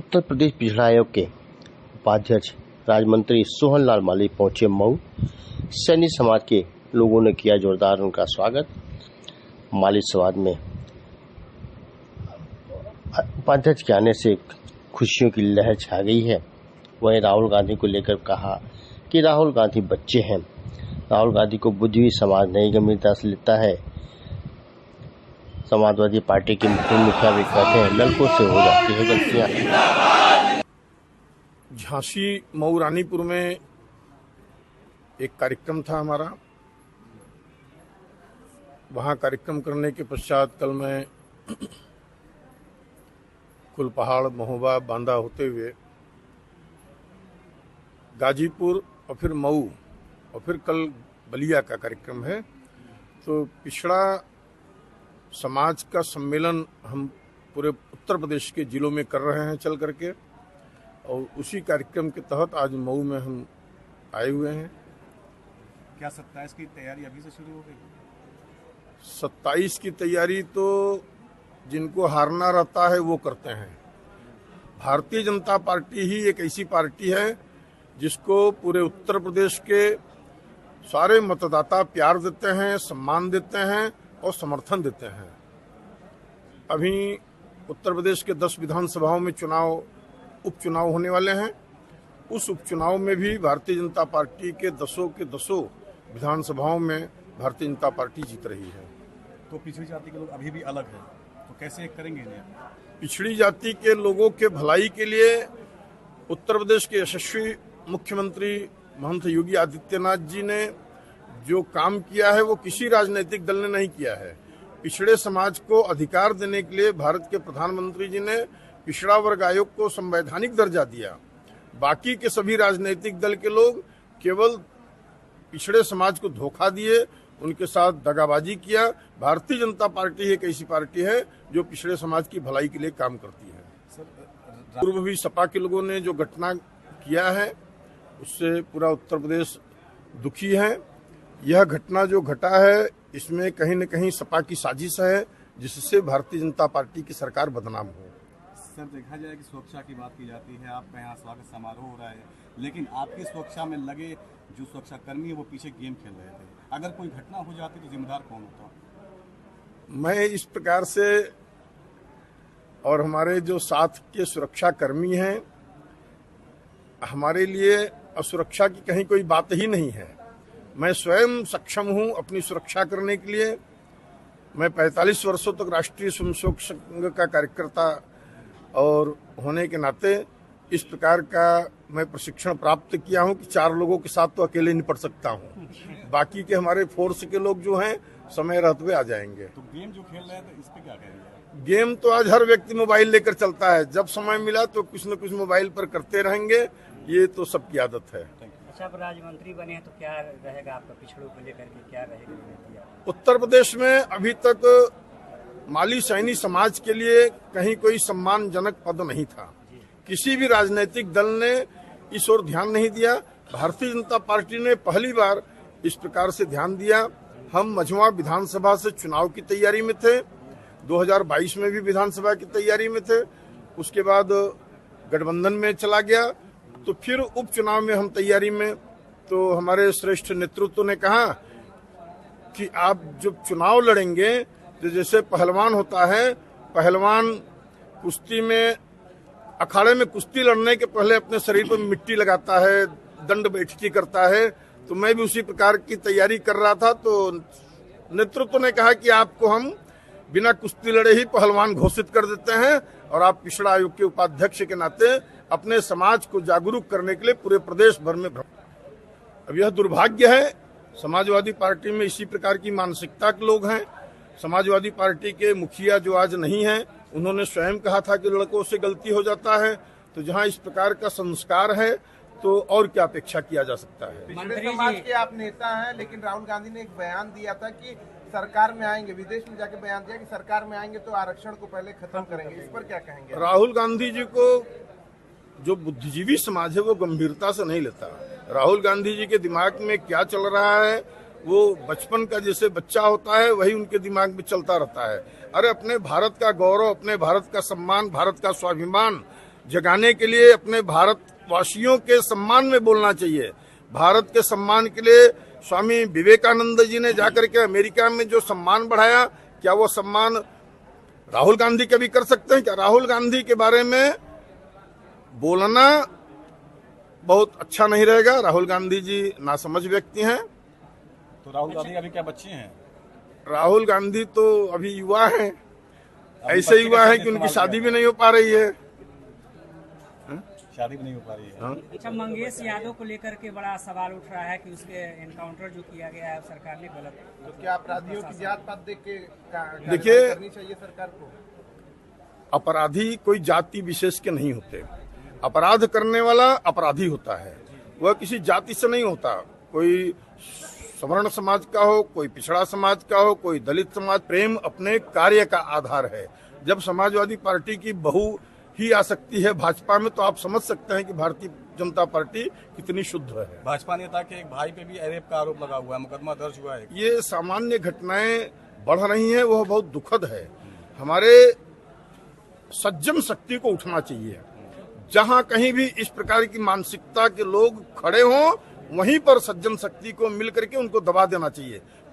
उत्तर प्रदेश पिछड़ा आयोग के उपाध्यक्ष राज्यमंत्री सोहन लाल माली पहुंचे मऊ। सैनी समाज के लोगों ने किया जोरदार उनका स्वागत। माली समाज में उपाध्यक्ष के आने से खुशियों की लहर छा गई है। वहीं राहुल गांधी को लेकर कहा कि राहुल गांधी बच्चे हैं। राहुल गांधी को बुद्धिजीवी समाज नहीं गंभीरता से लेता है। समाजवादी पार्टी के मुखिया भी कहते हैं लड़कों से हो जाती है गलतियां। झांसी मऊ रानीपुर में एक कार्यक्रम था हमारा। वहां कार्यक्रम करने के पश्चात कल मैं कुलपहाड़, महोबा, बांदा होते हुए गाजीपुर और फिर मऊ और फिर कल बलिया का कार्यक्रम है। तो पिछड़ा समाज का सम्मेलन हम पूरे उत्तर प्रदेश के जिलों में कर रहे हैं चल करके, और उसी कार्यक्रम के तहत आज मऊ में हम आए हुए हैं। क्या 27 की तैयारी अभी से शुरू हो गई? 27 की तैयारी तो जिनको हारना रहता है वो करते हैं। भारतीय जनता पार्टी ही एक ऐसी पार्टी है जिसको पूरे उत्तर प्रदेश के सारे मतदाता प्यार देते हैं, सम्मान देते हैं और समर्थन देते हैं। अभी उत्तर प्रदेश के 10 विधानसभाओं में उपचुनाव होने वाले हैं। उस उपचुनाव में भी भारतीय जनता पार्टी के 10 विधानसभाओं में भारतीय जनता पार्टी जीत रही है। तो पिछड़ी जाति के लोग अभी भी अलग हैं, तो कैसे एक करेंगे इन्हें? पिछड़ी जाति के लोगों के भलाई के लिए उत्तर प्रदेश के यशस्वी मुख्यमंत्री महंत योगी आदित्यनाथ जी ने जो काम किया है वो किसी राजनीतिक दल ने नहीं किया है। पिछड़े समाज को अधिकार देने के लिए भारत के प्रधानमंत्री जी ने पिछड़ा वर्ग आयोग को संवैधानिक दर्जा दिया। बाकी के सभी राजनीतिक दल के लोग केवल पिछड़े समाज को धोखा दिए, उनके साथ दगाबाजी किया। भारतीय जनता पार्टी एक ऐसी पार्टी है जो पिछड़े समाज की भलाई के लिए काम करती है। पूर्व भी सपा के लोगों ने जो घटना किया है उससे पूरा उत्तर प्रदेश दुखी है। यह घटना जो घटा है इसमें कहीं न कहीं सपा की साजिश है जिससे भारतीय जनता पार्टी की सरकार बदनाम हो। सर, देखा जाए कि सुरक्षा की बात की जाती है, आपका यहाँ स्वागत समारोह हो रहा है, लेकिन आपकी सुरक्षा में लगे जो सुरक्षा कर्मी है वो पीछे गेम खेल रहे थे। अगर कोई घटना हो जाती तो जिम्मेदार कौन होता? मैं इस प्रकार से और हमारे जो साथ के सुरक्षा कर्मी हैं, हमारे लिए असुरक्षा की कहीं कोई बात ही नहीं है। मैं स्वयं सक्षम हूं अपनी सुरक्षा करने के लिए। मैं 45 वर्षों तक राष्ट्रीय स्वयंसेवक संघ का कार्यकर्ता और होने के नाते इस प्रकार का मैं प्रशिक्षण प्राप्त किया हूं कि 4 लोगों के साथ तो अकेले निपट सकता हूं। बाकी के हमारे फोर्स के लोग जो हैं समय रहते हुए आ जाएंगे। तो गेम जो खेल रहे हैं तो इस पे क्या कहेंगे? गेम तो आज हर व्यक्ति मोबाइल लेकर चलता है। जब समय मिला तो कुछ न कुछ मोबाइल पर करते रहेंगे, ये तो सबकी आदत है। अच्छा, अब राज्यमंत्री बने हैं तो क्या रहेगा आपका पिछड़ों को लेकर के, क्या रहेगा? उत्तर प्रदेश में अभी तक माली सैनी समाज के लिए कहीं कोई सम्मानजनक पद नहीं था। किसी भी राजनीतिक दल ने इस ओर ध्यान नहीं दिया। भारतीय जनता पार्टी ने पहली बार इस प्रकार से ध्यान दिया। हम मझवा विधानसभा से चुनाव की तैयारी में थे, 2022 में भी विधानसभा की तैयारी में थे। उसके बाद गठबंधन में चला गया, तो फिर उपचुनाव में हम तैयारी में। तो हमारे श्रेष्ठ नेतृत्व ने कहा कि आप जब चुनाव लड़ेंगे तो जैसे पहलवान होता है, पहलवान कुश्ती में अखाड़े में कुश्ती लड़ने के पहले अपने शरीर पर मिट्टी लगाता है, दंड बैठकी करता है। तो मैं भी उसी प्रकार की तैयारी कर रहा था। तो नेतृत्व ने कहा कि आपको हम बिना कुश्ती लड़े ही पहलवान घोषित कर देते हैं और आप पिछड़ा आयोग के उपाध्यक्ष के नाते अपने समाज को जागरूक करने के लिए पूरे प्रदेश भर में अब यह दुर्भाग्य है, समाजवादी पार्टी में इसी प्रकार की मानसिकता के लोग हैं। समाजवादी पार्टी के मुखिया जो आज नहीं हैं, उन्होंने स्वयं कहा था कि लड़कों से गलती हो जाता है। तो जहां इस प्रकार का संस्कार है तो और क्या अपेक्षा किया जा सकता है? पिछड़े समाज के आप नेता हैं, लेकिन राहुल गांधी ने एक बयान दिया था कि सरकार में आएंगे, विदेश में जाके बयान दिया कि सरकार में आएंगे तो आरक्षण को पहले खत्म करेंगे। इस पर क्या कहेंगे? राहुल गांधी जी को जो बुद्धिजीवी समाज है वो गंभीरता से नहीं लेता। राहुल गांधी जी के दिमाग में क्या चल रहा है वो बचपन का जैसे बच्चा होता है वही उनके दिमाग में चलता रहता है। अरे अपने भारत का गौरव, अपने भारत का सम्मान, भारत का स्वाभिमान जगाने के लिए अपने भारतवासियों के सम्मान में बोलना चाहिए। भारत के सम्मान के लिए स्वामी विवेकानंद जी ने जाकर के अमेरिका में जो सम्मान बढ़ाया, क्या वो सम्मान राहुल गांधी कभी कर सकते हैं? क्या राहुल गांधी के बारे में बोलना बहुत अच्छा नहीं रहेगा? राहुल गांधी जी नासमझ व्यक्ति हैं। तो राहुल गांधी अभी क्या बच्चे हैं? राहुल गांधी तो अभी युवा हैं, ऐसे युवा है कि उनकी शादी भी नहीं हो पा रही है। शादी भी नहीं हो पा रही है। हाँ? अच्छा, मंगेश यादव को लेकर के बड़ा सवाल उठ रहा है कि उसके एनकाउंटर जो किया गया है सरकार ने गलत। तो क्या अपराधियों की जात पात देख के देखिए, करनी चाहिए सरकार को? अपराधी कोई जाति विशेष के नहीं होते। अपराध करने वाला अपराधी होता है, वह किसी जाति से नहीं होता। कोई सवर्ण समाज का हो, कोई पिछड़ा समाज का हो, कोई दलित समाज। प्रेम अपने कार्य का आधार है। जब समाजवादी पार्टी की बहू ही आ सकती है भाजपा में, तो आप समझ सकते हैं कि भारतीय जनता पार्टी कितनी शुद्ध है। भाजपा नेता के एक भाई पे भी रेप का आरोप लगा हुआ है, मुकदमा दर्ज हुआ है। ये सामान्य घटनाएं बढ़ रही हैं, वह बहुत दुखद है। हमारे सज्जन शक्ति को उठना चाहिए। जहां कहीं भी इस प्रकार की मानसिकता के लोग खड़े हों, वहीं पर सज्जन शक्ति को मिल करके उनको दबा देना चाहिए।